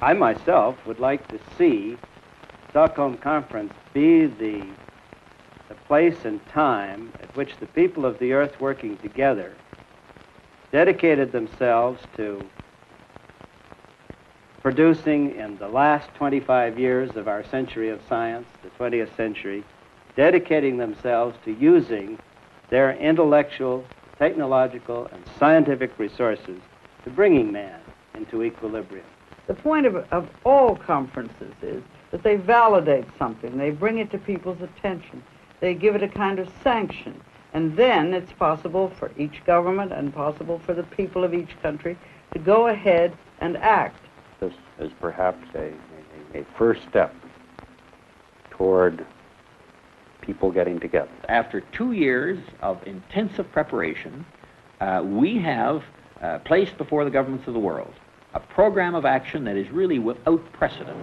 I myself would like to see Stockholm Conference be the place and time at which the people of the earth working together dedicated themselves to producing, in the last 25 years of our century of science, the 20th century, dedicating themselves to using their intellectual, technological, and scientific resources to bringing man into equilibrium. The point of all conferences is that they validate something, they bring it to people's attention, they give it a kind of sanction, and then it's possible for each government and possible for the people of each country to go ahead and act. This is perhaps a first step toward people getting together. After 2 years of intensive preparation, we have placed before the governments of the world a program of action that is really without precedent.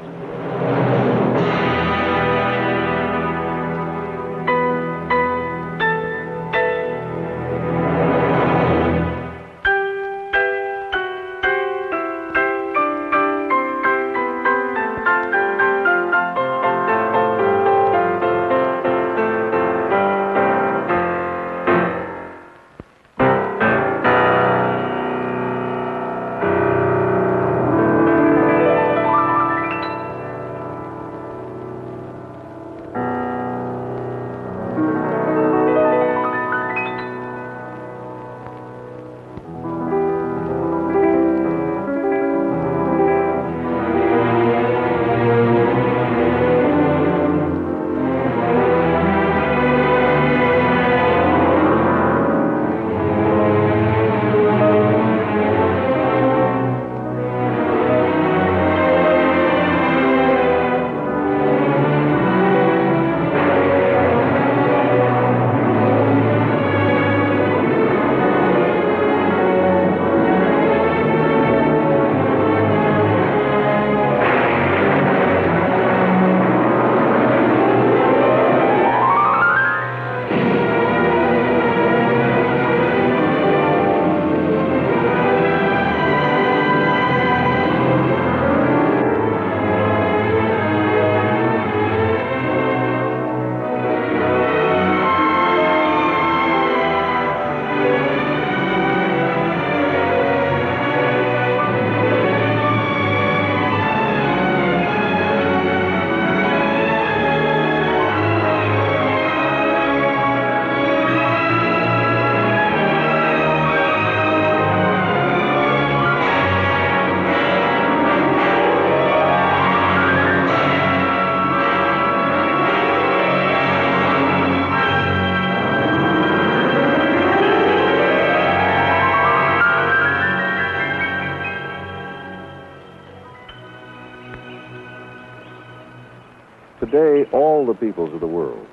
Today, all the peoples of the world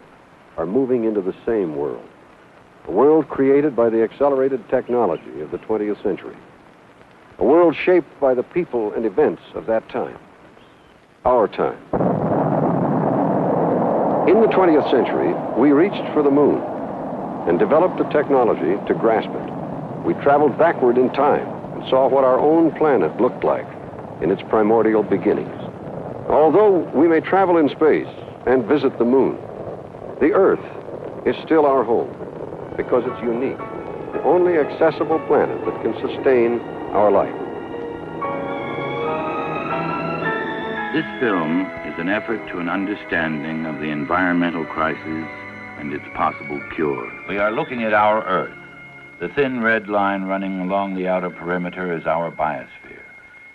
are moving into the same world, a world created by the accelerated technology of the 20th century, a world shaped by the people and events of that time, our time. In the 20th century, we reached for the moon and developed the technology to grasp it. We traveled backward in time and saw what our own planet looked like in its primordial beginnings. Although we may travel in space and visit the moon, the Earth is still our home because it's unique, the only accessible planet that can sustain our life. This film is an effort to an understanding of the environmental crisis and its possible cure. We are looking at our Earth. The thin red line running along the outer perimeter is our biosphere.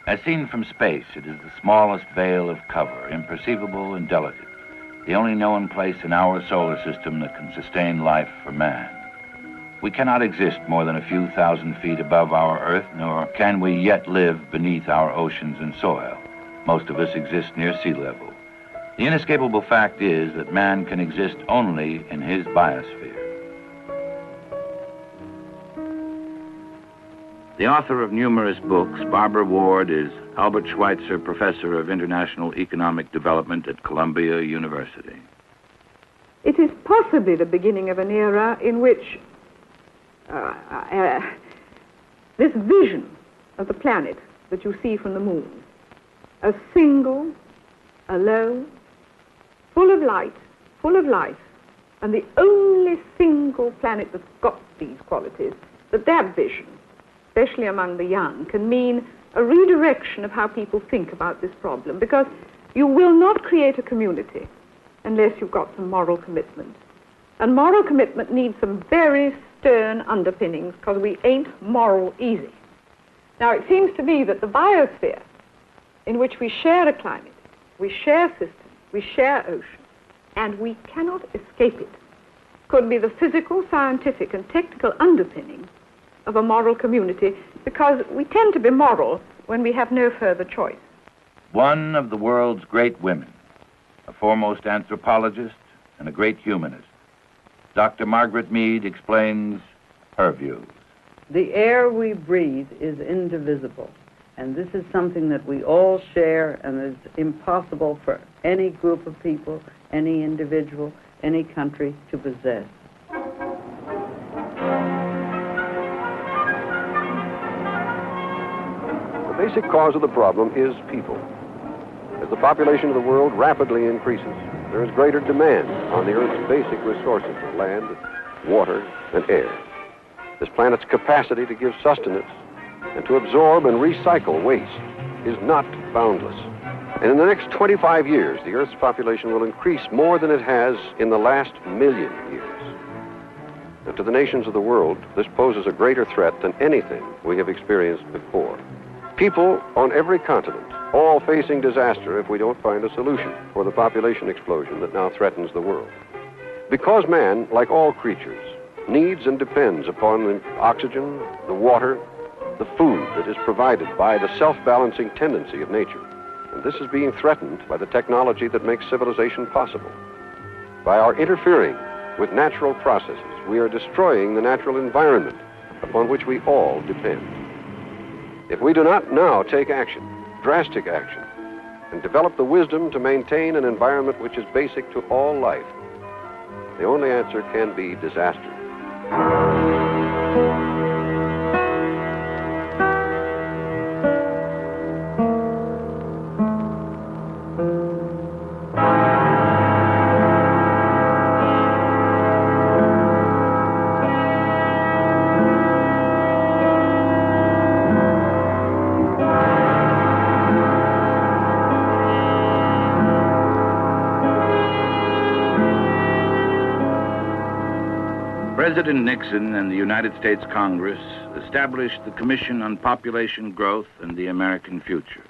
As seen from space, it is the smallest veil of cover, imperceivable and delicate, the only known place in our solar system that can sustain life for man. We cannot exist more than a few thousand feet above our Earth, nor can we yet live beneath our oceans and soil. Most of us exist near sea level. The inescapable fact is that man can exist only in his biosphere. The author of numerous books, Barbara Ward, is Albert Schweitzer Professor of International Economic Development at Columbia University. It is possibly the beginning of an era in which this vision of the planet that you see from the moon a single, alone, full of light, full of life, and the only single planet that's got these qualities, that vision, especially among the young, can mean a redirection of how people think about this problem, because you will not create a community unless you've got some moral commitment. And moral commitment needs some very stern underpinnings, because we ain't moral easy. Now, it seems to me that the biosphere, in which we share a climate, we share systems, we share ocean, and we cannot escape it, could be the physical, scientific, and technical underpinning of a moral community, because we tend to be moral when we have no further choice. One of the world's great women, a foremost anthropologist and a great humanist, Dr. Margaret Mead explains her views. The air we breathe is indivisible, and this is something that we all share, and is impossible for any group of people, any individual, any country to possess. The basic cause of the problem is people. As the population of the world rapidly increases, there is greater demand on the Earth's basic resources of land, water, and air. This planet's capacity to give sustenance and to absorb and recycle waste is not boundless. And in the next 25 years, the Earth's population will increase more than it has in the last million years. And to the nations of the world, this poses a greater threat than anything we have experienced before. People on every continent, all facing disaster if we don't find a solution for the population explosion that now threatens the world. Because man, like all creatures, needs and depends upon the oxygen, the water, the food that is provided by the self-balancing tendency of nature. And this is being threatened by the technology that makes civilization possible. By our interfering with natural processes, we are destroying the natural environment upon which we all depend. If we do not now take action, drastic action, and develop the wisdom to maintain an environment which is basic to all life, the only answer can be disaster. President Nixon and the United States Congress established the Commission on Population Growth and the American Future.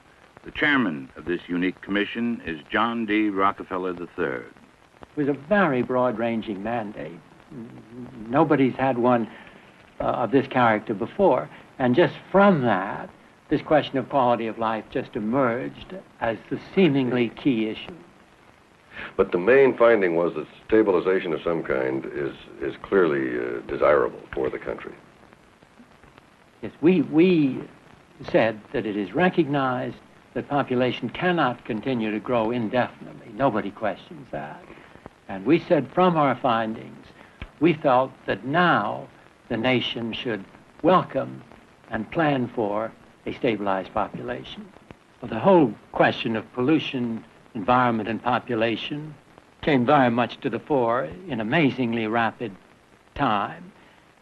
The chairman of this unique commission is John D. Rockefeller III. It was a very broad-ranging mandate. Nobody's had one of this character before. And just from that, this question of quality of life just emerged as the seemingly key issue. But the main finding was that stabilization of some kind is clearly desirable for the country. Yes, we said that it is recognized that population cannot continue to grow indefinitely. Nobody questions that. And we said from our findings, we felt that now the nation should welcome and plan for a stabilized population. Well, the whole question of pollution, environment, and population came very much to the fore in amazingly rapid time.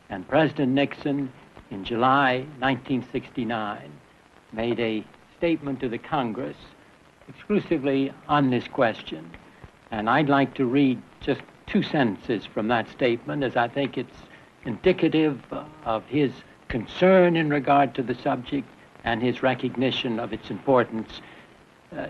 And President Nixon, in July 1969, made a statement to the Congress exclusively on this question. And I'd like to read just 2 sentences from that statement, as I think it's indicative of his concern in regard to the subject and his recognition of its importance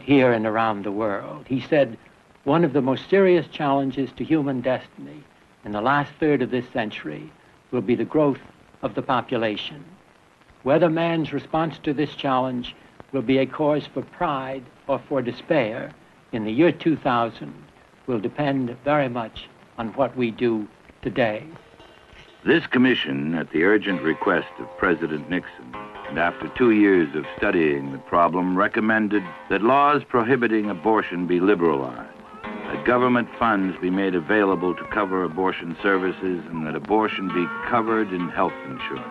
here and around the world. He said, "One of the most serious challenges to human destiny in the last third of this century will be the growth of the population. Whether man's response to this challenge will be a cause for pride or for despair in the year 2000 will depend very much on what we do today." This commission, at the urgent request of President Nixon, and after 2 years of studying the problem, recommended that laws prohibiting abortion be liberalized, that government funds be made available to cover abortion services, and that abortion be covered in health insurance.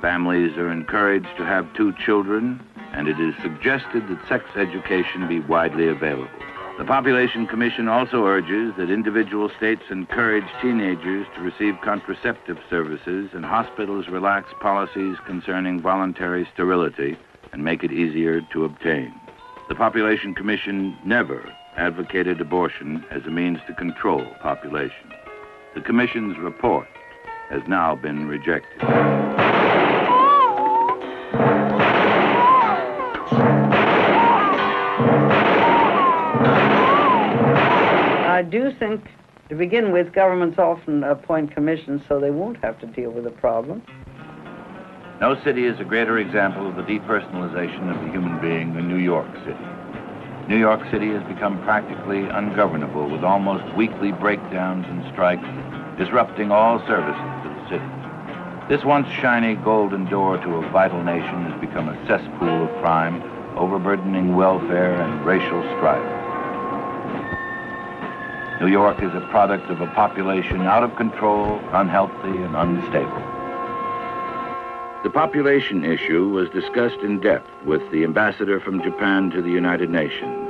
Families are encouraged to have 2 children, and it is suggested that sex education be widely available. The Population Commission also urges that individual states encourage teenagers to receive contraceptive services and hospitals relax policies concerning voluntary sterility and make it easier to obtain. The Population Commission never advocated abortion as a means to control population. The Commission's report has now been rejected. I do think, to begin with, governments often appoint commissions so they won't have to deal with the problem. No city is a greater example of the depersonalization of the human being than New York City. New York City has become practically ungovernable, with almost weekly breakdowns and strikes disrupting all services to the city. This once shiny golden door to a vital nation has become a cesspool of crime, overburdening welfare and racial strife. New York is a product of a population out of control, unhealthy, and unstable. The population issue was discussed in depth with the ambassador from Japan to the United Nations,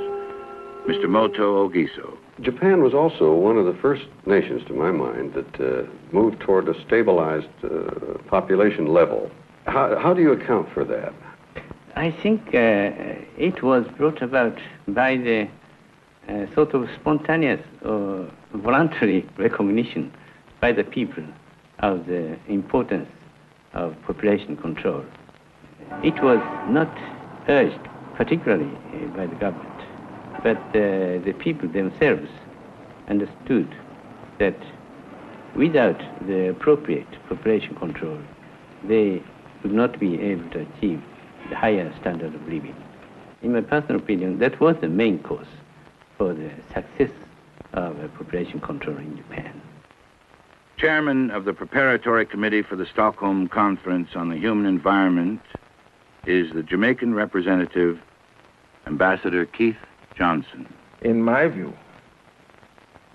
Mr. Motoo Ogiso. Japan was also one of the first nations, to my mind, that moved toward a stabilized population level. How do you account for that? I think it was brought about by the sort of spontaneous or voluntary recognition by the people of the importance of population control. It was not urged particularly by the government, but the people themselves understood that without the appropriate population control, they would not be able to achieve the higher standard of living. In my personal opinion, that was the main cause for the success of population control in Japan. Chairman of the Preparatory Committee for the Stockholm Conference on the Human Environment is the Jamaican representative, Ambassador Keith Johnson. In my view,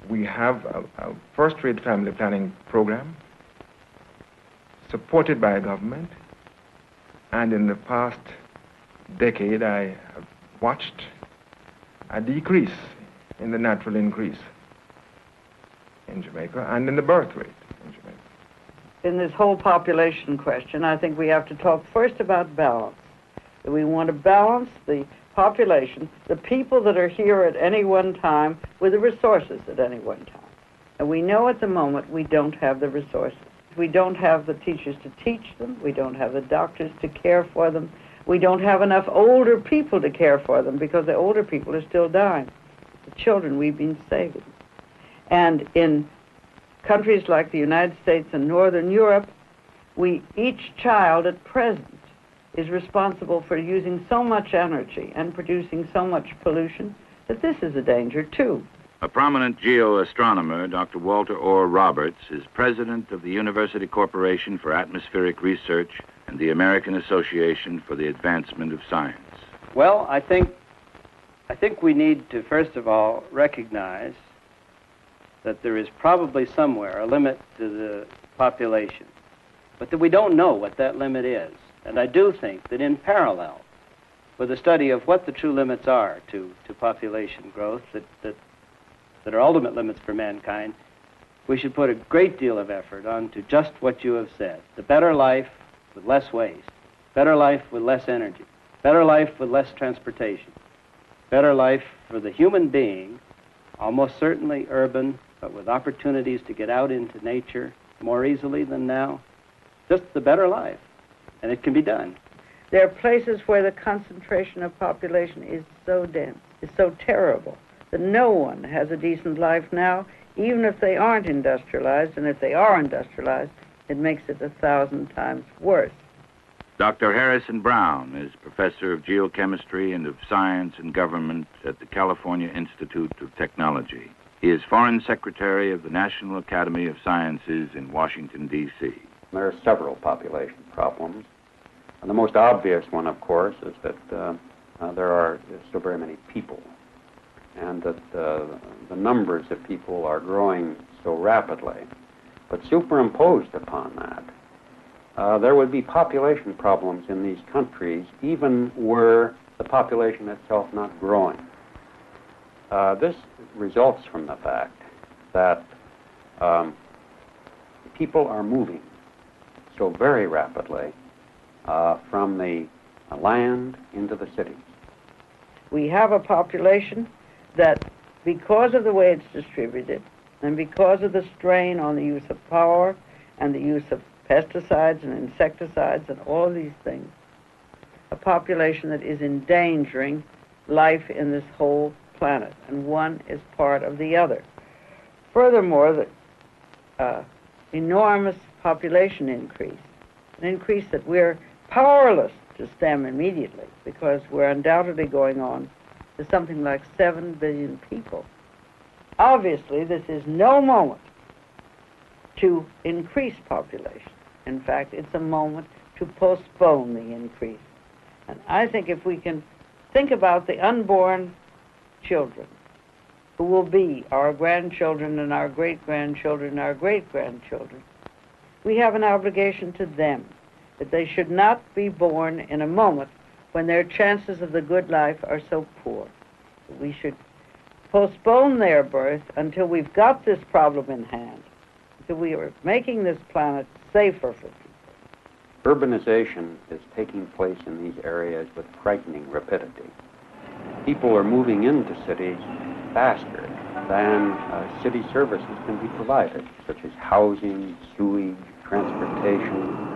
we have a first-rate family planning program supported by a government, and in the past decade I have watched a decrease in the natural increase in Jamaica and in the birth rate in Jamaica. In this whole population question, I think we have to talk first about balance. We want to balance the population, the people that are here at any one time, with the resources at any one time. And we know at the moment we don't have the resources. We don't have the teachers to teach them. We don't have the doctors to care for them. We don't have enough older people to care for them because the older people are still dying. The children we've been saving. And in countries like the United States and Northern Europe, each child at present is responsible for using so much energy and producing so much pollution that this is a danger too. A prominent geoastronomer, Dr. Walter Orr Roberts, is president of the University Corporation for Atmospheric Research and the American Association for the Advancement of Science. Well, I think we need to, first of all, recognize that there is probably somewhere a limit to the population, but that we don't know what that limit is. And I do think that in parallel with the study of what the true limits are to population growth, that are ultimate limits for mankind, we should put a great deal of effort onto just what you have said. The better life with less waste, better life with less energy, better life with less transportation, better life for the human being, almost certainly urban, but with opportunities to get out into nature more easily than now. Just the better life. And it can be done. There are places where the concentration of population is so dense, is so terrible, that no one has a decent life now, even if they aren't industrialized, and if they are industrialized, it makes it 1,000 times worse. Dr. Harrison Brown is professor of geochemistry and of science and government at the California Institute of Technology. He is foreign secretary of the National Academy of Sciences in Washington, D.C. There are several population problems. And the most obvious one, of course, is that there are still very many people, and that the numbers of people are growing so rapidly. But superimposed upon that there would be population problems in these countries, even were the population itself not growing. This results from the fact that people are moving so very rapidly from the land into the cities. We have a population that, because of the way it's distributed, and because of the strain on the use of power and the use of pesticides and insecticides and all of these things, a population that is endangering life in this whole planet, and one is part of the other. Furthermore, the enormous population increase, an increase that we're powerless to stem immediately, because we're undoubtedly going on to something like 7 billion people. Obviously, this is no moment to increase population. In fact, it's a moment to postpone the increase. And I think if we can think about the unborn children who will be our grandchildren and our great-grandchildren and our great-grandchildren, we have an obligation to them that they should not be born in a moment when their chances of the good life are so poor. We should postpone their birth until we've got this problem in hand, until we are making this planet safer for people. Urbanization is taking place in these areas with frightening rapidity. People are moving into cities faster than city services can be provided, such as housing, sewage, transportation.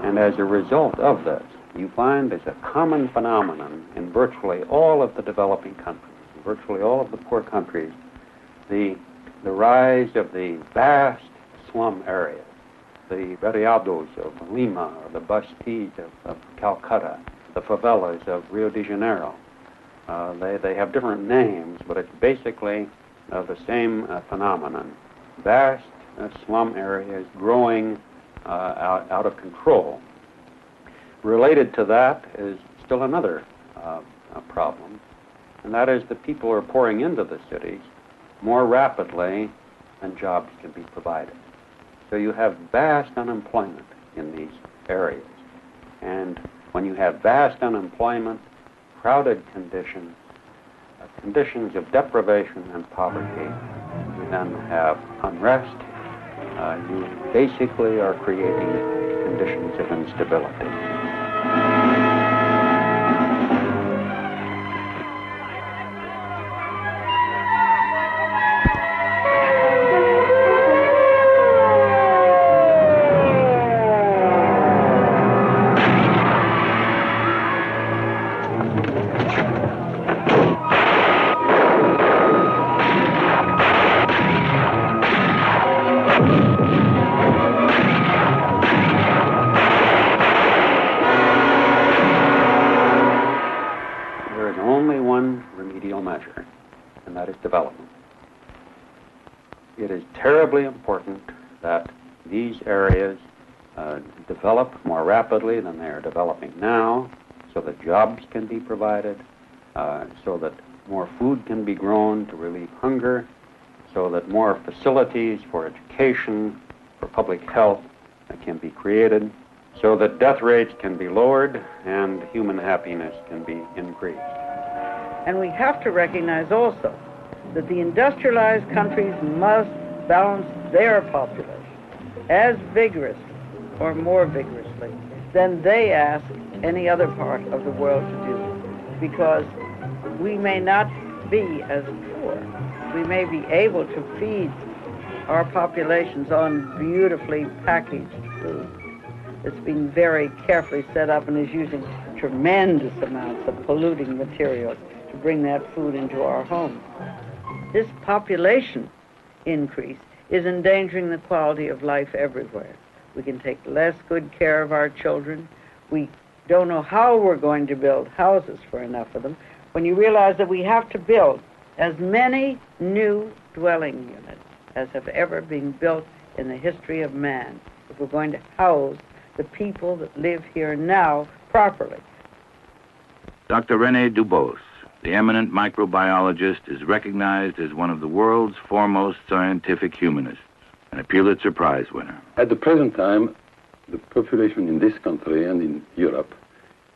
And as a result of this, you find as a common phenomenon in virtually all of the developing countries, virtually all of the poor countries, the rise of the vast slum areas, the barriados of Lima, or the Bastis of Calcutta, the favelas of Rio de Janeiro. They have different names, but it's basically the same phenomenon. Vast slum areas growing out of control. Related to that is still another problem, and that is that people are pouring into the cities more rapidly than jobs can be provided. So you have vast unemployment in these areas. And when you have vast unemployment, crowded conditions, conditions of deprivation and poverty, you then have unrest. You basically are creating conditions of instability. Development. It is terribly important that these areas develop more rapidly than they are developing now, so that jobs can be provided, so that more food can be grown to relieve hunger, so that more facilities for education, for public health can be created, so that death rates can be lowered and human happiness can be increased. And we have to recognize also that the industrialized countries must balance their population as vigorously or more vigorously than they ask any other part of the world to do, because we may not be as poor. We may be able to feed our populations on beautifully packaged food that's been very carefully set up and is using tremendous amounts of polluting materials to bring that food into our homes. This population increase is endangering the quality of life everywhere. We can take less good care of our children. We don't know how we're going to build houses for enough of them. When you realize that we have to build as many new dwelling units as have ever been built in the history of man, if we're going to house the people that live here now properly. Dr. Rene Dubos, the eminent microbiologist, is recognized as one of the world's foremost scientific humanists and a Pulitzer Prize winner. At the present time, the population in this country and in Europe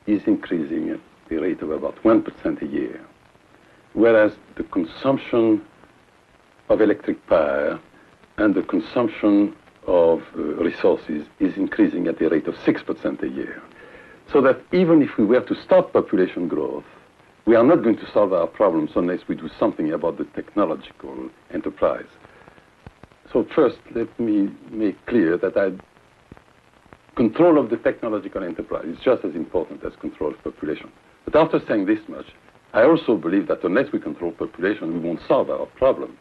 is increasing at the rate of about 1% a year, whereas the consumption of electric power and the consumption of resources is increasing at the rate of 6% a year. So that even if we were to stop population growth, we are not going to solve our problems unless we do something about the technological enterprise. So first, let me make clear that control of the technological enterprise is just as important as control of population. But after saying this much, I also believe that unless we control population, we won't solve our problem.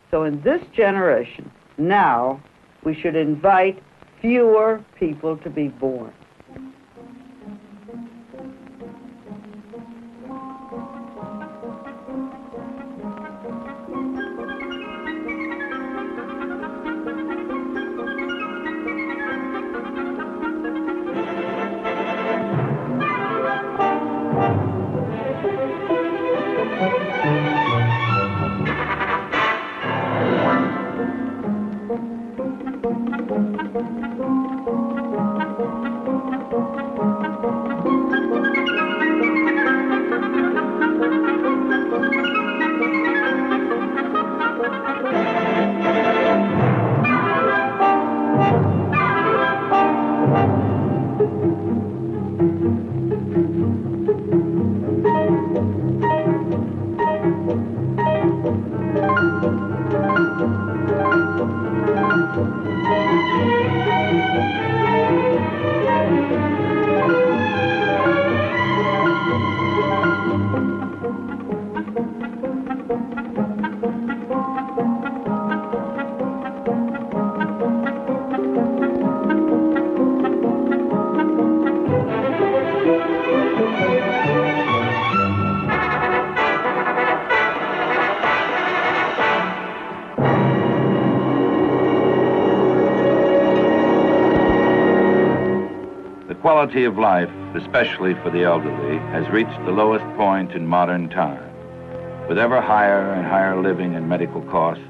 So in this generation, now, we should invite fewer people to be born. The quality of life, especially for the elderly, has reached the lowest point in modern time. With ever higher and higher living and medical cost,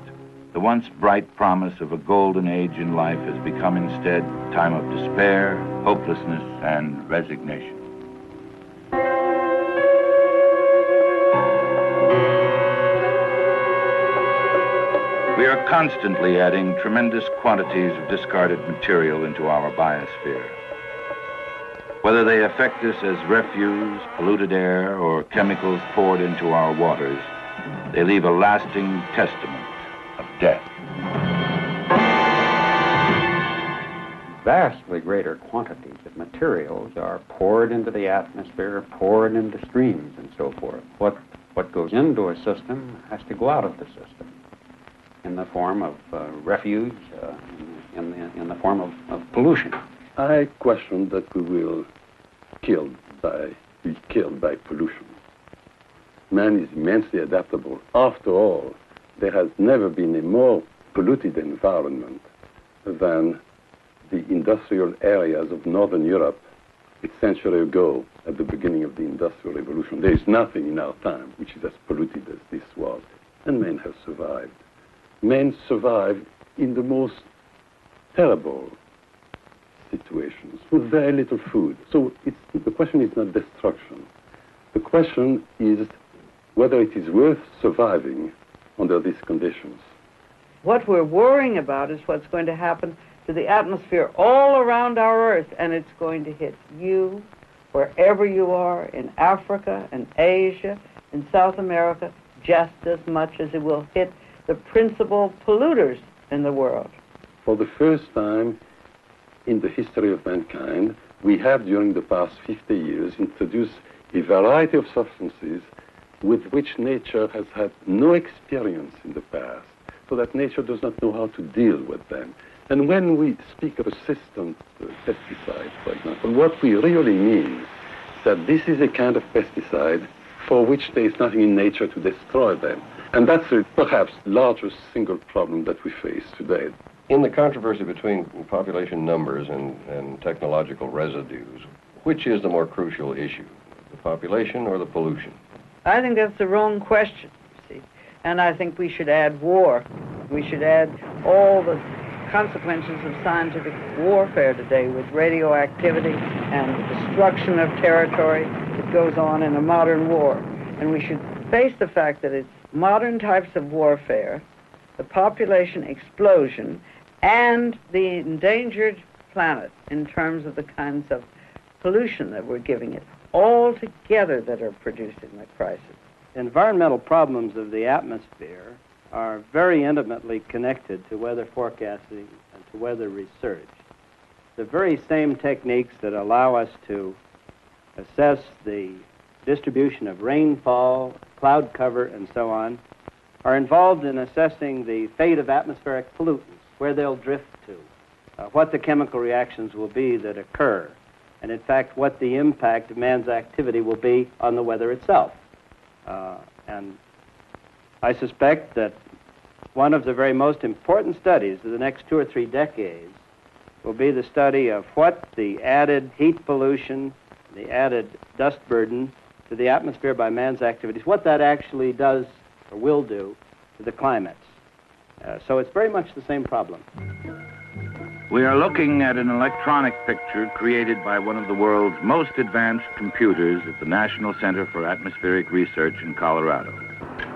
the once bright promise of a golden age in life has become instead a time of despair, hopelessness, and resignation. We are constantly adding tremendous quantities of discarded material into our biosphere. Whether they affect us as refuse, polluted air, or chemicals poured into our waters, they leave a lasting testament of death. Vastly greater quantities of materials are poured into the atmosphere, poured into streams, and so forth. What goes into a system has to go out of the system in the form of refuge, in the form of pollution. I question that we will be killed by pollution. Man is immensely adaptable. After all, there has never been a more polluted environment than the industrial areas of Northern Europe a century ago at the beginning of the Industrial Revolution. There is nothing in our time which is as polluted as this was, and men have survived. Men survived in the most terrible situations with very little food. So the question is not destruction. The question is whether it is worth surviving under these conditions. What we're worrying about is what's going to happen to the atmosphere all around our Earth, and it's going to hit you wherever you are, in Africa, in Asia, in South America, just as much as it will hit the principal polluters in the world. For the first time in the history of mankind, we have, during the past 50 years, introduced a variety of substances with which nature has had no experience in the past, so that nature does not know how to deal with them. And when we speak of persistent pesticides, for example, what we really mean is that this is a kind of pesticide for which there is nothing in nature to destroy them. And that's the perhaps largest single problem that we face today. In the controversy between population numbers and technological residues, which is the more crucial issue, the population or the pollution? I think that's the wrong question, you see. And I think we should add war. We should add all the consequences of scientific warfare today with radioactivity and the destruction of territory that goes on in a modern war. And we should face the fact that it's modern types of warfare, the population explosion, and the endangered planet in terms of the kinds of pollution that we're giving it, all together that are producing the crisis. Environmental problems of the atmosphere are very intimately connected to weather forecasting and to weather research. The very same techniques that allow us to assess the distribution of rainfall, cloud cover, and so on, are involved in assessing the fate of atmospheric pollutants, where they'll drift to, what the chemical reactions will be that occur, and in fact what the impact of man's activity will be on the weather itself. And I suspect that one of the very most important studies of the next 2 or 3 decades will be the study of what the added heat pollution, the added dust burden to the atmosphere by man's activities, what that actually does or will do to the climates. So it's very much the same problem. We are looking at an electronic picture created by one of the world's most advanced computers at the National Center for Atmospheric Research in Colorado.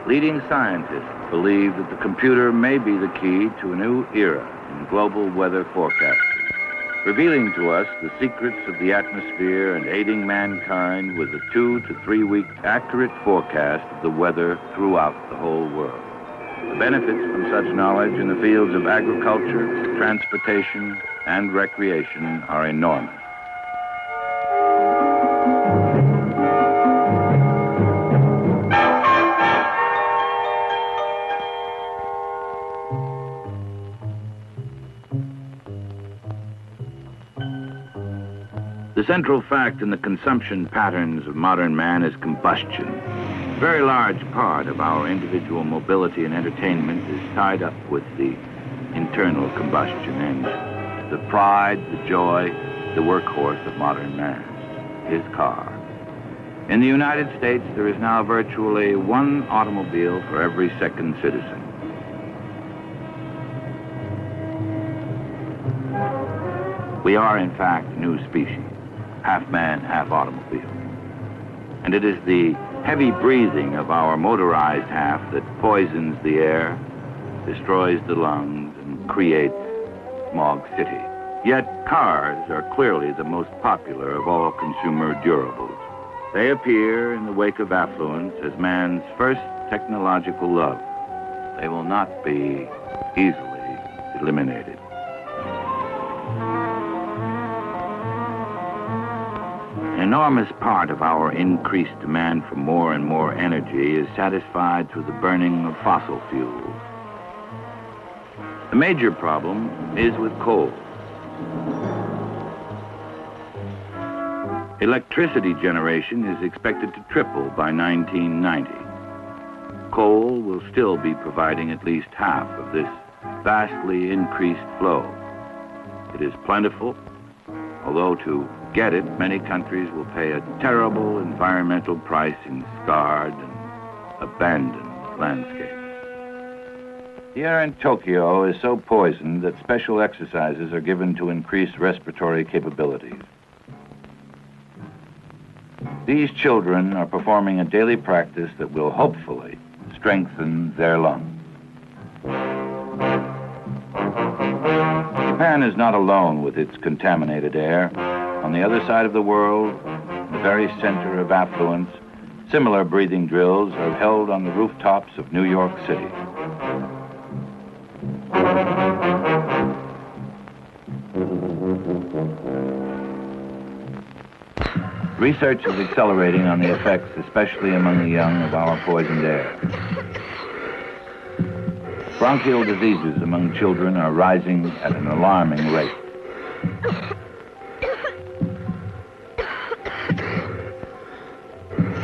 Leading scientists believe that the computer may be the key to a new era in global weather forecasting, revealing to us the secrets of the atmosphere and aiding mankind with a 2 to 3 week accurate forecast of the weather throughout the whole world. The benefits from such knowledge in the fields of agriculture, transportation, and recreation are enormous. The central fact in the consumption patterns of modern man is combustion. A very large part of our individual mobility and entertainment is tied up with the internal combustion engine, the pride, the joy, the workhorse of modern man, his car. In the United States, there is now virtually 1 automobile for every 2nd citizen. We are, in fact, a new species, half man, half automobile. And it is the heavy breathing of our motorized half that poisons the air, destroys the lungs, and creates smog city. Yet cars are clearly the most popular of all consumer durables. They appear in the wake of affluence as man's first technological love. They will not be easily eliminated. An enormous part of our increased demand for more and more energy is satisfied through the burning of fossil fuels. The major problem is with coal. Electricity generation is expected to triple by 1990. Coal will still be providing at least half of this vastly increased flow. It is plentiful, although to get it, many countries will pay a terrible environmental price in scarred and abandoned landscapes. The air in Tokyo is so poisoned that special exercises are given to increase respiratory capabilities. These children are performing a daily practice that will hopefully strengthen their lungs. Japan is not alone with its contaminated air. On the other side of the world, in the very center of affluence, similar breathing drills are held on the rooftops of New York City. Research is accelerating on the effects, especially among the young, of our poisoned air. Bronchial diseases among children are rising at an alarming rate.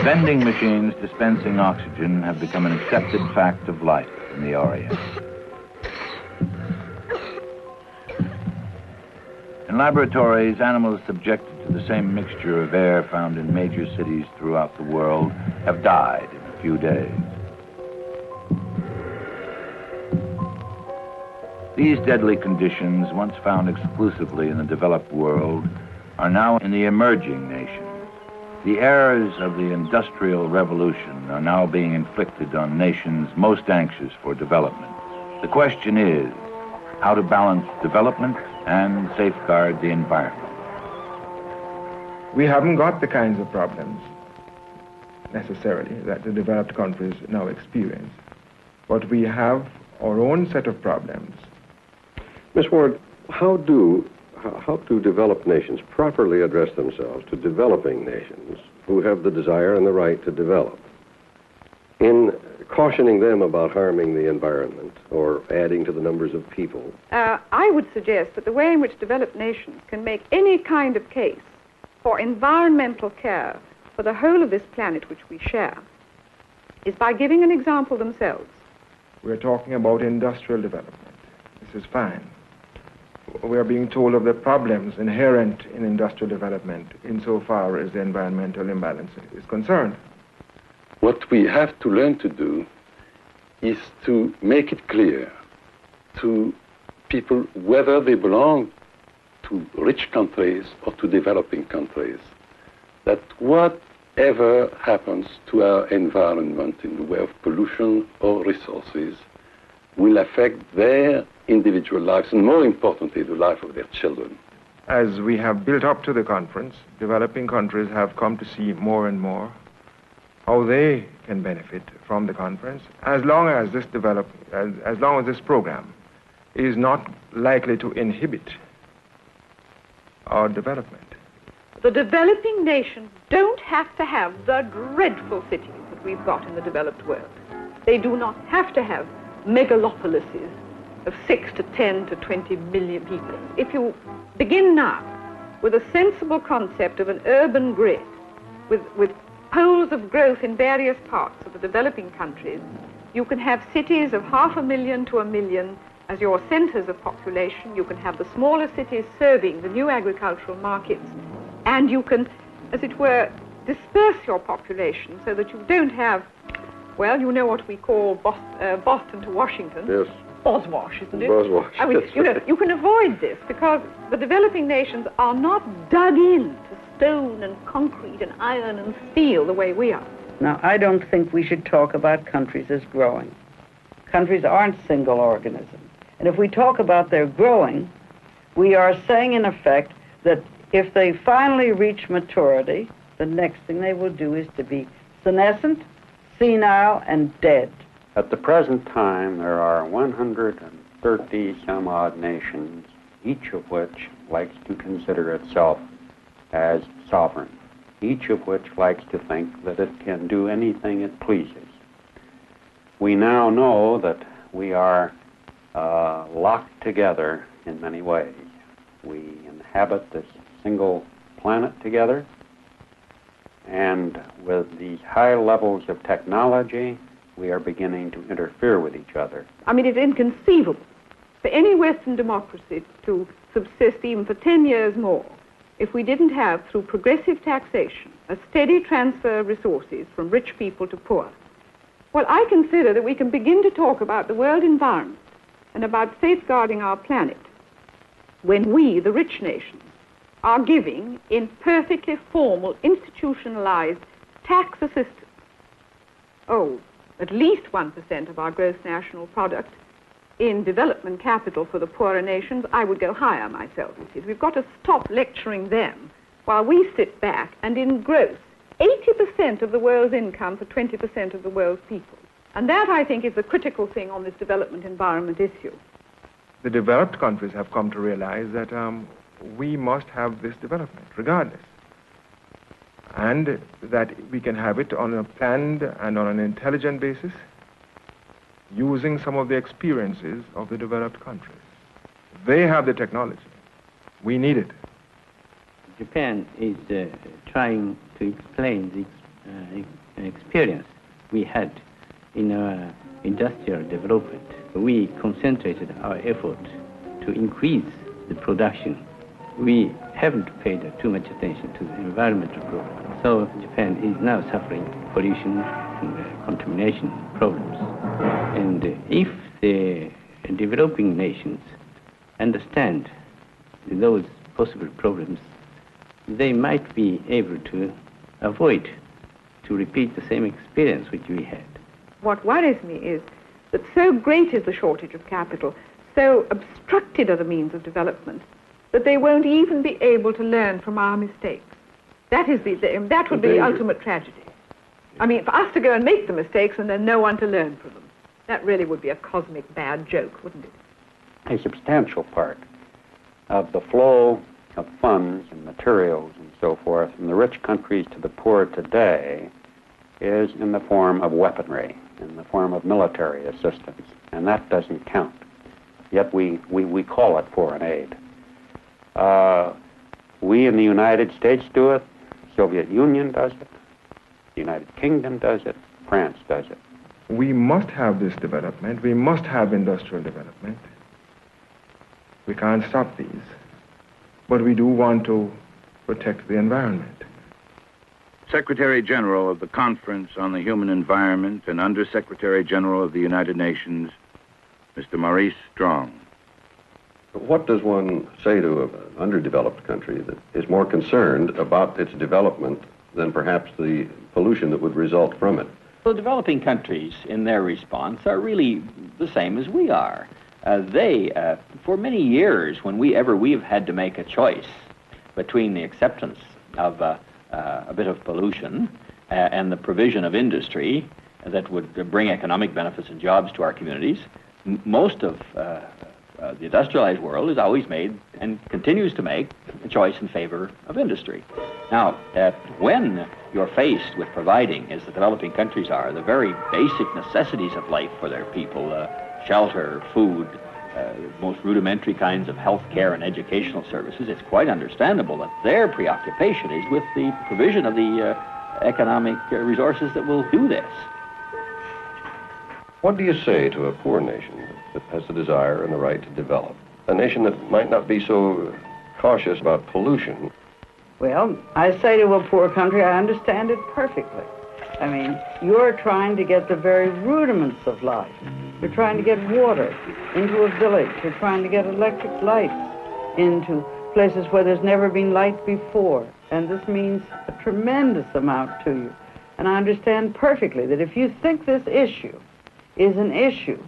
Vending machines dispensing oxygen have become an accepted fact of life in the Orient. In laboratories, animals subjected to the same mixture of air found in major cities throughout the world have died in a few days. These deadly conditions, once found exclusively in the developed world, are now in the emerging nations. The errors of the Industrial Revolution are now being inflicted on nations most anxious for development. The question is how to balance development and safeguard the environment. We haven't got the kinds of problems necessarily that the developed countries now experience, but we have our own set of problems. Ms. Ward, how do developed nations properly address themselves to developing nations who have the desire and the right to develop, in cautioning them about harming the environment or adding to the numbers of people? I would suggest that the way in which developed nations can make any kind of case for environmental care for the whole of this planet which we share is by giving an example themselves. We're talking about industrial development. This is fine. We are being told of the problems inherent in industrial development insofar as the environmental imbalance is concerned. What we have to learn to do is to make it clear to people whether they belong to rich countries or to developing countries, that whatever happens to our environment in the way of pollution or resources will affect their individual lives and, more importantly, the life of their children. As we have built up to the conference, developing countries have come to see more and more how they can benefit from the conference, as long as this program is not likely to inhibit our development. The developing nations don't have to have the dreadful cities that we've got in the developed world. They do not have to have megalopolises of 6 to 10 to 20 million people. If you begin now with a sensible concept of an urban grid with poles of growth in various parts of the developing countries, you can have cities of 500,000 to 1 million as your centers of population. You can have the smaller cities serving the new agricultural markets, and you can, as it were, disperse your population so that you don't have, well, you know what we call Boston to Washington. Yes. Boswash, isn't it? Boswash. I mean, you know, you can avoid this because the developing nations are not dug into stone and concrete and iron and steel the way we are. Now, I don't think we should talk about countries as growing. Countries aren't single organisms. And if we talk about their growing, we are saying, in effect, that if they finally reach maturity, the next thing they will do is to be senescent, senile, and dead. At the present time, there are 130 some odd nations, each of which likes to consider itself as sovereign, each of which likes to think that it can do anything it pleases. We now know that we are locked together in many ways. We inhabit this single planet together, and with these high levels of technology, we are beginning to interfere with each other. I mean, it's inconceivable for any Western democracy to subsist even for 10 years more if we didn't have, through progressive taxation, a steady transfer of resources from rich people to poor. Well, I consider that we can begin to talk about the world environment and about safeguarding our planet when we, the rich nations, are giving in perfectly formal, institutionalized tax assistance. At least 1% of our gross national product in development capital for the poorer nations. I would go higher myself. We've got to stop lecturing them while we sit back and engross 80% of the world's income for 20% of the world's people. And that, I think, is the critical thing on this development environment issue. The developed countries have come to realize that we must have this development regardless, and that we can have it on a planned and on an intelligent basis using some of the experiences of the developed countries. They have the technology. We need it. Japan is trying to explain the experience we had in our industrial development. We concentrated our effort to increase the production. We haven't paid too much attention to the environmental problem. So Japan is now suffering pollution and contamination problems. And if the developing nations understand those possible problems, they might be able to avoid to repeat the same experience which we had. What worries me is that so great is the shortage of capital, so obstructed are the means of development, that they won't even be able to learn from our mistakes. That would be the ultimate tragedy. I mean, for us to go and make the mistakes and then no one to learn from them. That really would be a cosmic bad joke, wouldn't it? A substantial part of the flow of funds and materials and so forth from the rich countries to the poor today is in the form of weaponry, in the form of military assistance, and that doesn't count. Yet we call it foreign aid. We in the United States do it, Soviet Union does it, the United Kingdom does it, France does it. We must have this development. We must have industrial development. We can't stop these. But we do want to protect the environment. Secretary General of the Conference on the Human Environment and Undersecretary General of the United Nations, Mr. Maurice Strong. What does one say to an underdeveloped country that is more concerned about its development than perhaps the pollution that would result from it? Well, developing countries in their response are really the same as we are. For many years, when we have had to make a choice between the acceptance of a bit of pollution and the provision of industry that would bring economic benefits and jobs to our communities, most of the industrialized world has always made and continues to make a choice in favor of industry. Now, when you're faced with providing, as the developing countries are, the very basic necessities of life for their people, shelter, food, most rudimentary kinds of health care and educational services, it's quite understandable that their preoccupation is with the provision of the economic resources that will do this. What do you say to a poor nation that has the desire and the right to develop? A nation that might not be so cautious about pollution. Well, I say to a poor country, I understand it perfectly. I mean, you're trying to get the very rudiments of life. You're trying to get water into a village. You're trying to get electric lights into places where there's never been light before. And this means a tremendous amount to you. And I understand perfectly that if you think this issue is an issue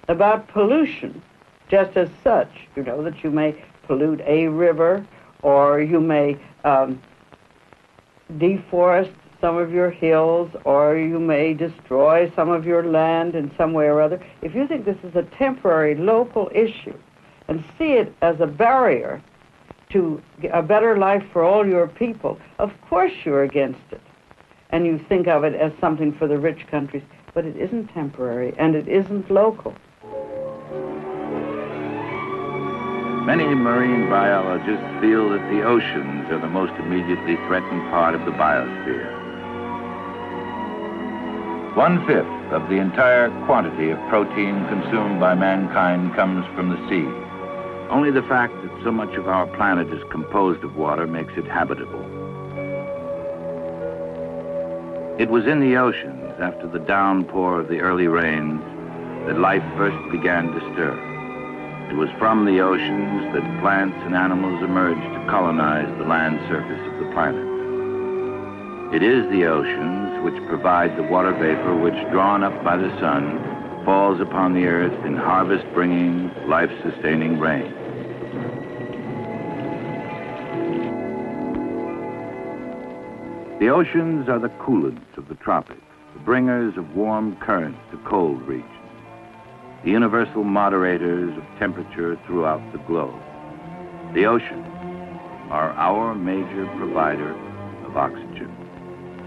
about pollution, just as such, you know, that you may pollute a river or you may deforest some of your hills, or you may destroy some of your land in some way or other. If you think this is a temporary local issue and see it as a barrier to a better life for all your people, of course you're against it. And you think of it as something for the rich countries, but it isn't temporary and it isn't local. Many marine biologists feel that the oceans are the most immediately threatened part of the biosphere. 1/5 of the entire quantity of protein consumed by mankind comes from the sea. Only the fact that so much of our planet is composed of water makes it habitable. It was in the oceans, after the downpour of the early rains, that life first began to stir. It was from the oceans that plants and animals emerged to colonize the land surface of the planet. It is the oceans which provide the water vapor which, drawn up by the sun, falls upon the earth in harvest-bringing, life-sustaining rain. The oceans are the coolants of the tropics, the bringers of warm currents to cold regions, the universal moderators of temperature throughout the globe. The oceans are our major provider of oxygen.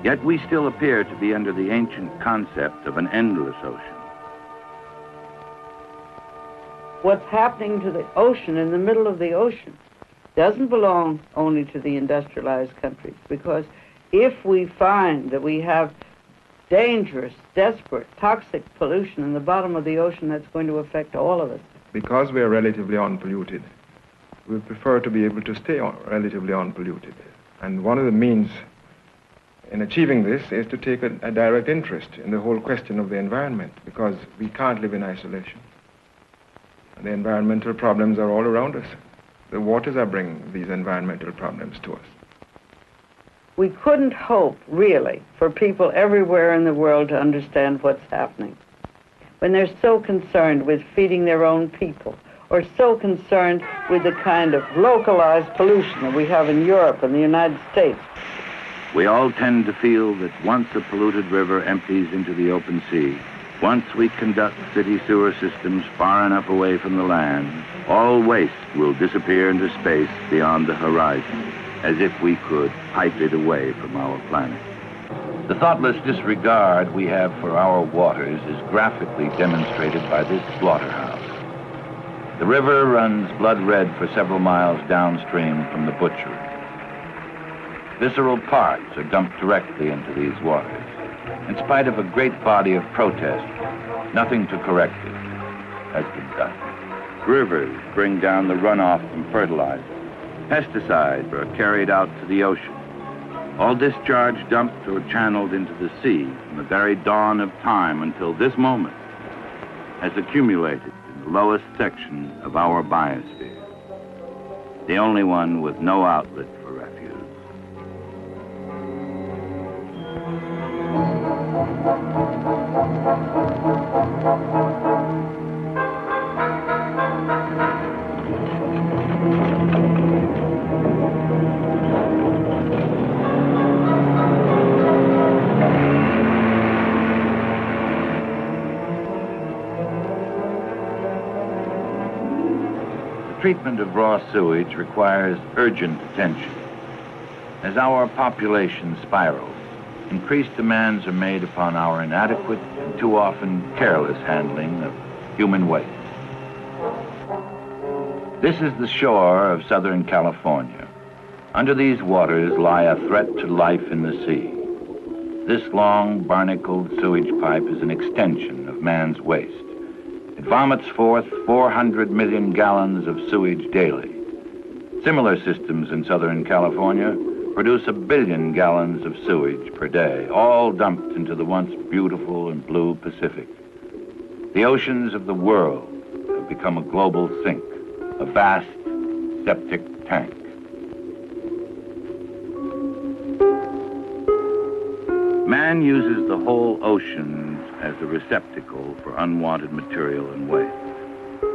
Yet we still appear to be under the ancient concept of an endless ocean. What's happening to the ocean, in the middle of the ocean, doesn't belong only to the industrialized countries, because if we find that we have dangerous, desperate, toxic pollution in the bottom of the ocean, that's going to affect all of us. Because we are relatively unpolluted, we prefer to be able to stay relatively unpolluted. And one of the means in achieving this is to take a direct interest in the whole question of the environment, because we can't live in isolation. The environmental problems are all around us. The waters are bringing these environmental problems to us. We couldn't hope, really, for people everywhere in the world to understand what's happening when they're so concerned with feeding their own people, or so concerned with the kind of localized pollution that we have in Europe and the United States. We all tend to feel that once a polluted river empties into the open sea, once we conduct city sewer systems far enough away from the land, all waste will disappear into space beyond the horizon, as if we could pipe it away from our planet. The thoughtless disregard we have for our waters is graphically demonstrated by this slaughterhouse. The river runs blood red for several miles downstream from the butchery. Visceral parts are dumped directly into these waters. In spite of a great body of protest, nothing to correct it has been done. Rivers bring down the runoff from fertilizer. Pesticides are carried out to the ocean. All discharge dumped or channeled into the sea from the very dawn of time until this moment has accumulated in the lowest section of our biosphere, the only one with no outlet for refuge. The treatment of raw sewage requires urgent attention. As our population spirals, increased demands are made upon our inadequate and too often careless handling of human waste. This is the shore of Southern California. Under these waters lie a threat to life in the sea. This long, barnacled sewage pipe is an extension of man's waste. It vomits forth 400 million gallons of sewage daily. Similar systems in Southern California produce 1 billion gallons of sewage per day, all dumped into the once beautiful and blue Pacific. The oceans of the world have become a global sink, a vast septic tank. Man uses the whole ocean as a receptacle for unwanted material and waste.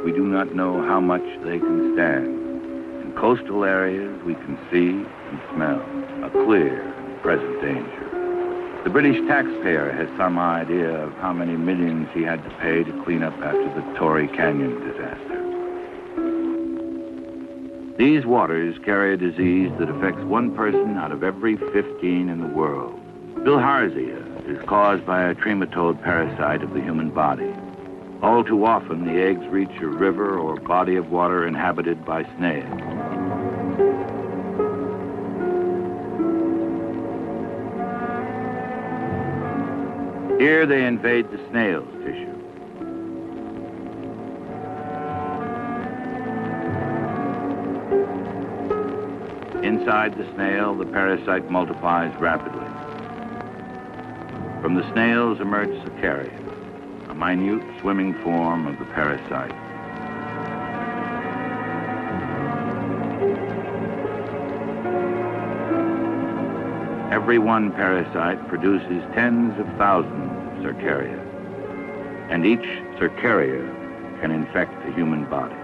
We do not know how much they can stand. In coastal areas, we can see and smell a clear and present danger. The British taxpayer has some idea of how many millions he had to pay to clean up after the Torrey Canyon disaster. These waters carry a disease that affects 1 person out of every 15 in the world. Bilharzia is caused by a trematode parasite of the human body. All too often, the eggs reach a river or body of water inhabited by snails. Here they invade the snail's tissue. Inside the snail, the parasite multiplies rapidly. From the snails emerge cercaria, a minute swimming form of the parasite. Every one parasite produces tens of thousands of cercaria, and each cercaria can infect the human body.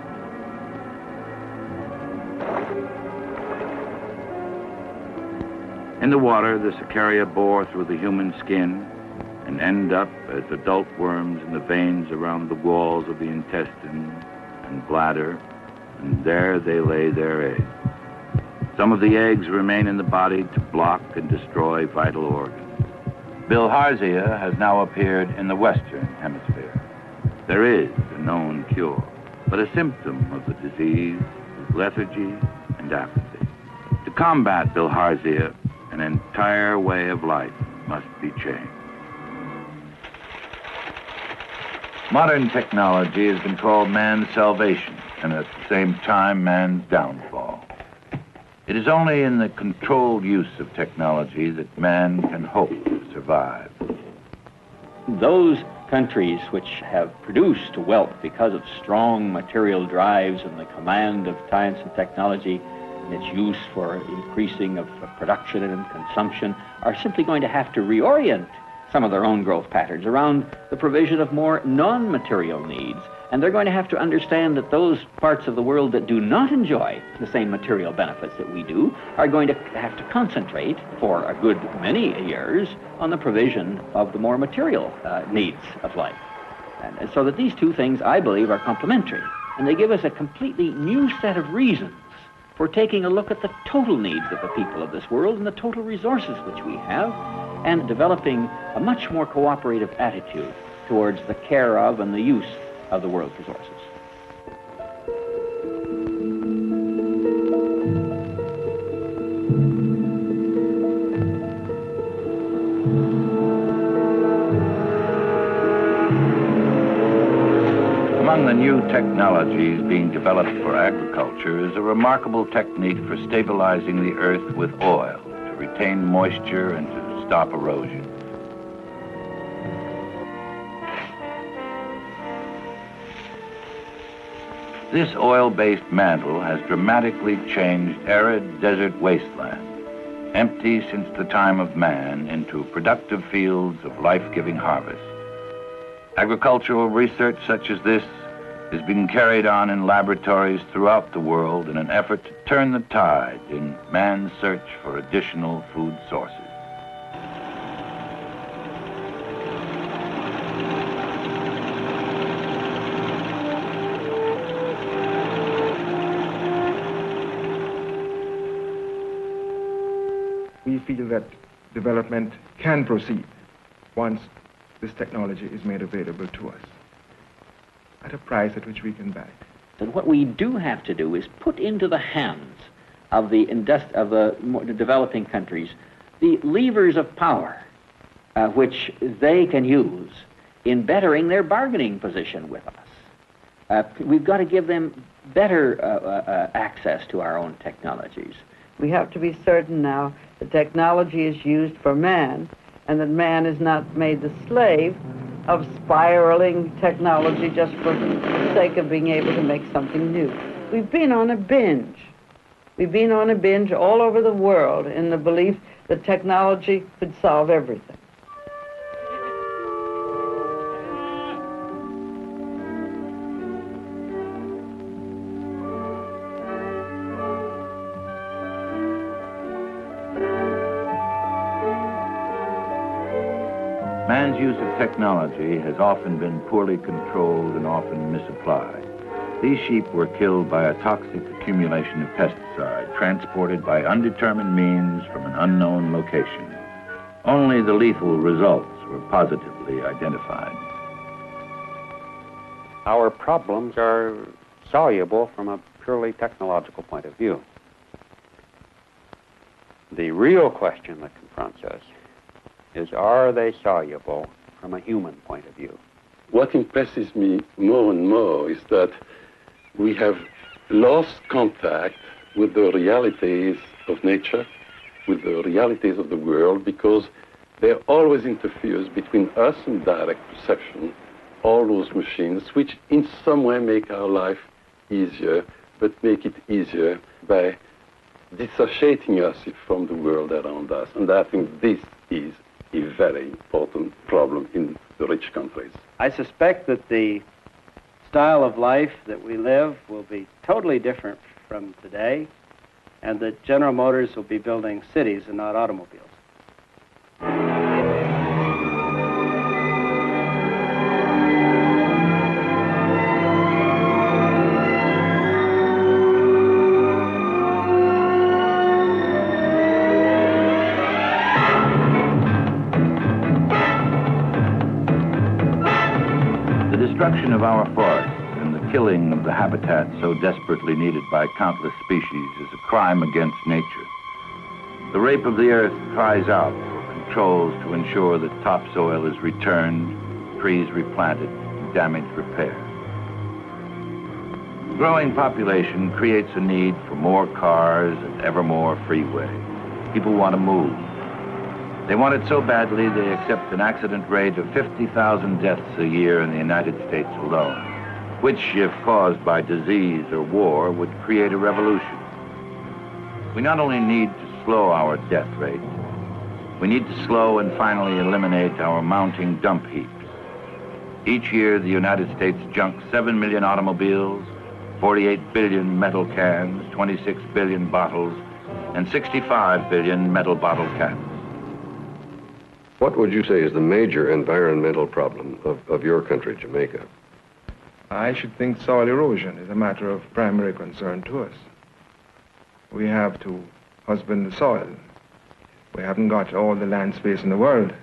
In the water, the cercaria bore through the human skin and end up as adult worms in the veins around the walls of the intestine and bladder, and there they lay their eggs. Some of the eggs remain in the body to block and destroy vital organs. Bilharzia has now appeared in the Western Hemisphere. There is a known cure, but a symptom of the disease is lethargy and apathy. To combat Bilharzia, an entire way of life must be changed. Modern technology has been called man's salvation and at the same time man's downfall. It is only in the controlled use of technology that man can hope to survive. Those countries which have produced wealth because of strong material drives and the command of science and technology and its use for increasing of production and consumption are simply going to have to reorient some of their own growth patterns around the provision of more non-material needs. And they're going to have to understand that those parts of the world that do not enjoy the same material benefits that we do are going to have to concentrate for a good many years on the provision of the more material needs of life. And so that these two things, I believe, are complementary. And they give us a completely new set of reasons for taking a look at the total needs of the people of this world and the total resources which we have, and developing a much more cooperative attitude towards the care of and the use of the world's resources. Among the new technologies being developed for agriculture is a remarkable technique for stabilizing the earth with oil to retain moisture and to stop erosion. This oil-based mantle has dramatically changed arid desert wasteland, empty since the time of man, into productive fields of life-giving harvest. Agricultural research such as this is being carried on in laboratories throughout the world in an effort to turn the tide in man's search for additional food sources. We feel that development can proceed once this technology is made available to us at a price at which we can buy. And what we do have to do is put into the hands of the developing countries the levers of power which they can use in bettering their bargaining position with us. We've got to give them better access to our own technologies. We have to be certain now that technology is used for man, and that man is not made the slave of spiraling technology just for the sake of being able to make something new. We've been on a binge. We've been on a binge all over the world in the belief that technology could solve everything. Man's use of technology has often been poorly controlled and often misapplied. These sheep were killed by a toxic accumulation of pesticide transported by undetermined means from an unknown location. Only the lethal results were positively identified. Our problems are soluble from a purely technological point of view. The real question that confronts us is, are they soluble from a human point of view? What impresses me more and more is that we have lost contact with the realities of nature, with the realities of the world, because there always interferes between us and direct perception, all those machines which in some way make our life easier, but make it easier by dissociating us from the world around us. And I think this is a very important problem in the rich countries. I suspect that the style of life that we live will be totally different from today, and that General Motors will be building cities and not automobiles. The destruction of our forests and the killing of the habitat so desperately needed by countless species is a crime against nature. The rape of the earth cries out for controls to ensure that topsoil is returned, trees replanted, and damage repaired. Growing population creates a need for more cars and ever more freeway. People want to move. They want it so badly they accept an accident rate of 50,000 deaths a year in the United States alone, which, if caused by disease or war, would create a revolution. We not only need to slow our death rate, we need to slow and finally eliminate our mounting dump heaps. Each year, the United States junks 7 million automobiles, 48 billion metal cans, 26 billion bottles, and 65 billion metal bottle caps. What would you say is the major environmental problem of your country, Jamaica? I should think soil erosion is a matter of primary concern to us. We have to husband the soil. We haven't got all the land space in the world.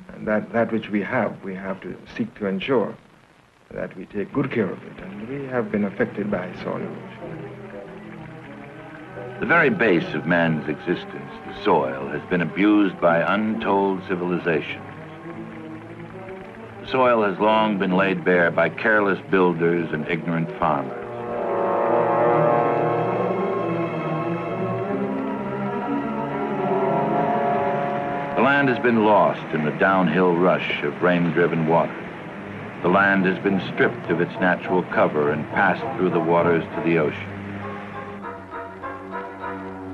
And that which we have to seek to ensure that we take good care of it. And we have been affected by soil erosion. The very base of man's existence, the soil, has been abused by untold civilizations. The soil has long been laid bare by careless builders and ignorant farmers. The land has been lost in the downhill rush of rain-driven water. The land has been stripped of its natural cover and passed through the waters to the ocean.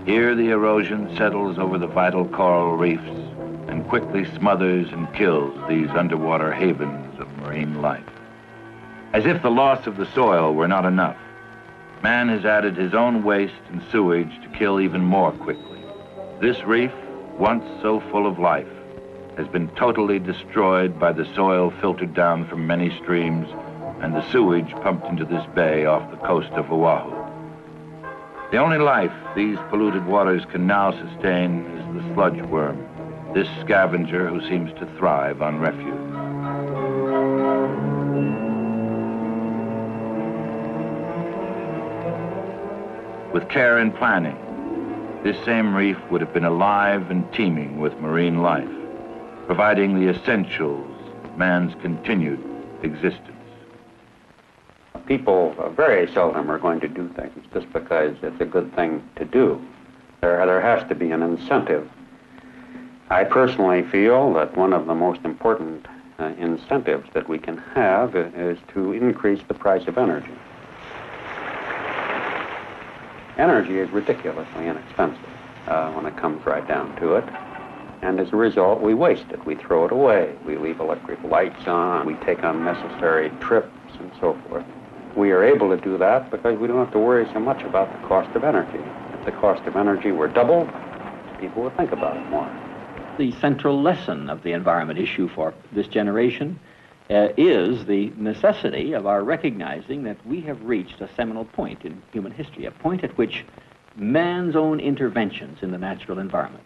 Here the erosion settles over the vital coral reefs and quickly smothers and kills these underwater havens of marine life. As if the loss of the soil were not enough, man has added his own waste and sewage to kill even more quickly. This reef, once so full of life, has been totally destroyed by the soil filtered down from many streams and the sewage pumped into this bay off the coast of Oahu. The only life these polluted waters can now sustain is the sludge worm, this scavenger who seems to thrive on refuse. With care and planning, this same reef would have been alive and teeming with marine life, providing the essentials of man's continued existence. People very seldom are going to do things just because it's a good thing to do. There has to be an incentive. I personally feel that one of the most important incentives that we can have is to increase the price of energy. Energy is ridiculously inexpensive when it comes right down to it. And as a result, we waste it. We throw it away. We leave electric lights on. We take unnecessary trips and so forth. We are able to do that because we don't have to worry so much about the cost of energy. If the cost of energy were doubled, people would think about it more. The central lesson of the environment issue for this generation is the necessity of our recognizing that we have reached a seminal point in human history, a point at which man's own interventions in the natural environment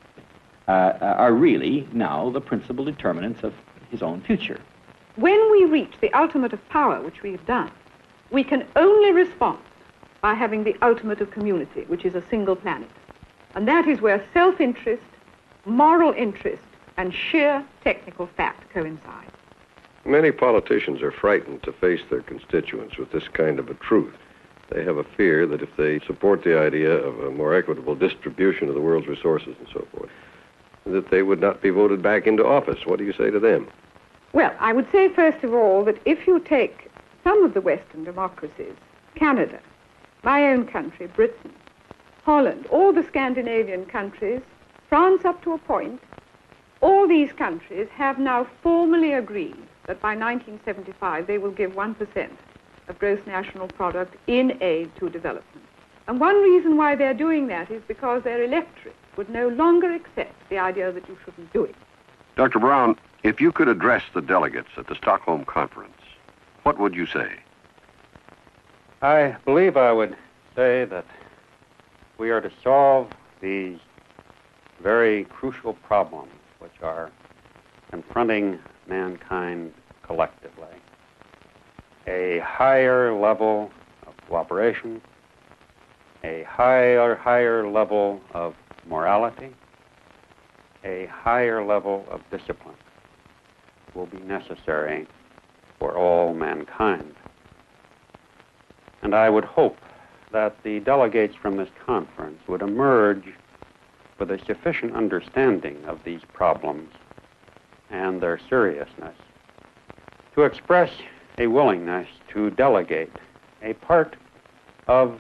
are really now the principal determinants of his own future. When we reach the ultimate of power, which we have done, we can only respond by having the ultimate of community, which is a single planet. And that is where self-interest, moral interest, and sheer technical fact coincide. Many politicians are frightened to face their constituents with this kind of a truth. They have a fear that if they support the idea of a more equitable distribution of the world's resources and so forth, that they would not be voted back into office. What do you say to them? Well, I would say, first of all, that if you take some of the Western democracies, Canada, my own country, Britain, Holland, all the Scandinavian countries, France up to a point, all these countries have now formally agreed that by 1975 they will give 1% of gross national product in aid to development. And one reason why they're doing that is because their electorate would no longer accept the idea that you shouldn't do it. Dr. Brown, if you could address the delegates at the Stockholm conference, what would you say? I believe I would say that we are to solve these very crucial problems which are confronting mankind collectively. A higher level of cooperation, a higher level of morality, a higher level of discipline will be necessary for all mankind. And I would hope that the delegates from this conference would emerge with a sufficient understanding of these problems and their seriousness to express a willingness to delegate a part of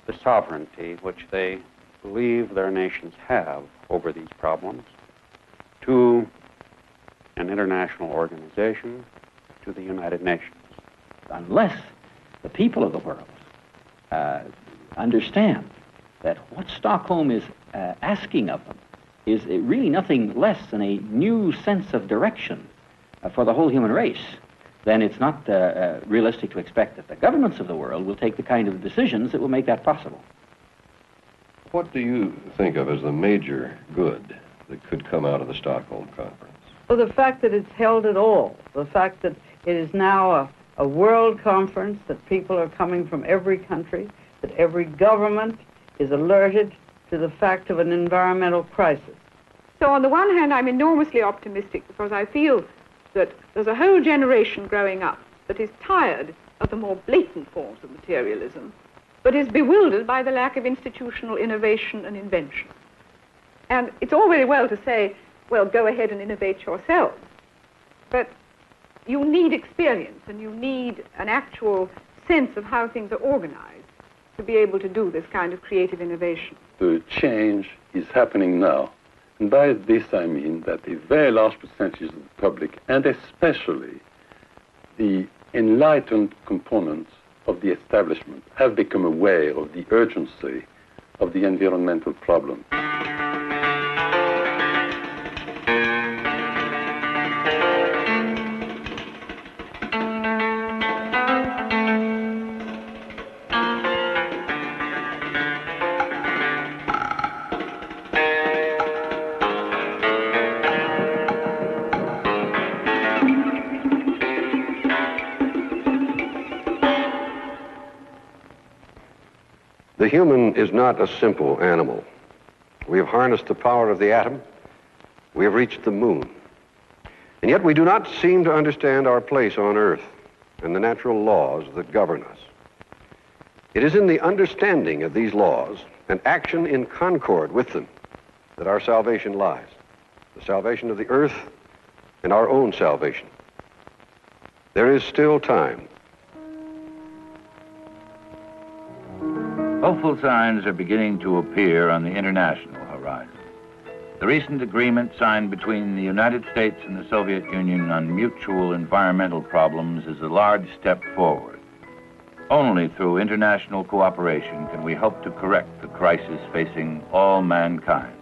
the sovereignty which they believe their nations have over these problems to an international organization, to the United Nations. Unless the people of the world understand that what Stockholm is asking of them is really nothing less than a new sense of direction for the whole human race, then it's not realistic to expect that the governments of the world will take the kind of decisions that will make that possible. What do you think of as the major good that could come out of the Stockholm Conference? Well, the fact that it's held at all, the fact that it is now a world conference, that people are coming from every country, that every government is alerted to the fact of an environmental crisis. So on the one hand, I'm enormously optimistic because I feel that there's a whole generation growing up that is tired of the more blatant forms of materialism, but is bewildered by the lack of institutional innovation and invention. And it's all very well to say, well, go ahead and innovate yourselves, but you need experience and you need an actual sense of how things are organized to be able to do this kind of creative innovation. The change is happening now. And by this I mean that a very large percentage of the public, and especially the enlightened components of the establishment, have become aware of the urgency of the environmental problem. The human is not a simple animal. We have harnessed the power of the atom. We have reached the moon. And yet we do not seem to understand our place on Earth and the natural laws that govern us. It is in the understanding of these laws and action in concord with them that our salvation lies. The salvation of the Earth and our own salvation. There is still time. Hopeful signs are beginning to appear on the international horizon. The recent agreement signed between the United States and the Soviet Union on mutual environmental problems is a large step forward. Only through international cooperation can we hope to correct the crisis facing all mankind.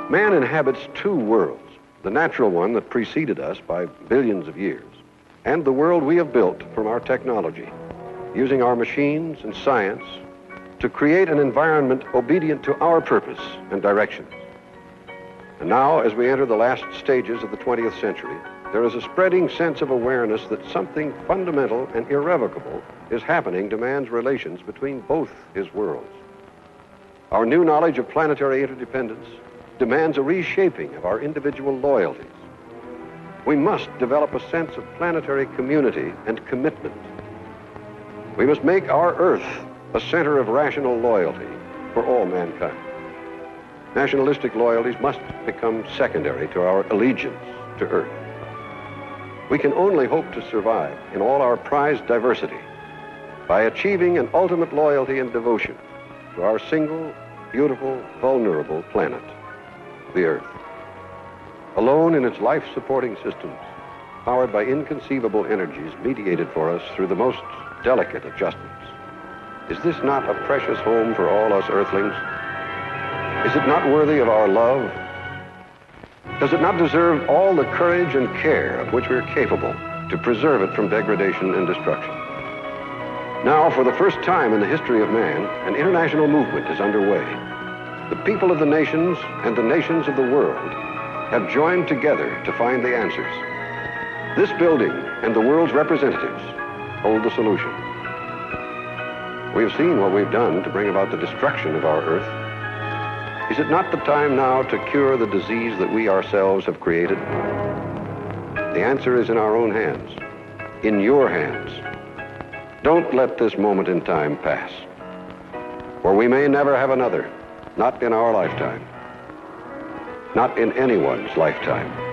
Man inhabits two worlds, the natural one that preceded us by billions of years, and the world we have built from our technology, using our machines and science to create an environment obedient to our purpose and directions. And now, as we enter the last stages of the 20th century, there is a spreading sense of awareness that something fundamental and irrevocable is happening to man's relations between both his worlds. Our new knowledge of planetary interdependence demands a reshaping of our individual loyalties. We must develop a sense of planetary community and commitment. We must make our Earth a center of rational loyalty for all mankind. Nationalistic loyalties must become secondary to our allegiance to Earth. We can only hope to survive in all our prized diversity by achieving an ultimate loyalty and devotion to our single, beautiful, vulnerable planet, the Earth. Alone in its life-supporting systems, powered by inconceivable energies mediated for us through the most delicate adjustments. Is this not a precious home for all us Earthlings? Is it not worthy of our love? Does it not deserve all the courage and care of which we're capable to preserve it from degradation and destruction? Now, for the first time in the history of man, an international movement is underway. The people of the nations and the nations of the world have joined together to find the answers. This building and the world's representatives hold the solution. We have seen what we've done to bring about the destruction of our Earth. Is it not the time now to cure the disease that we ourselves have created? The answer is in our own hands, in your hands. Don't let this moment in time pass. For we may never have another, not in our lifetime, not in anyone's lifetime.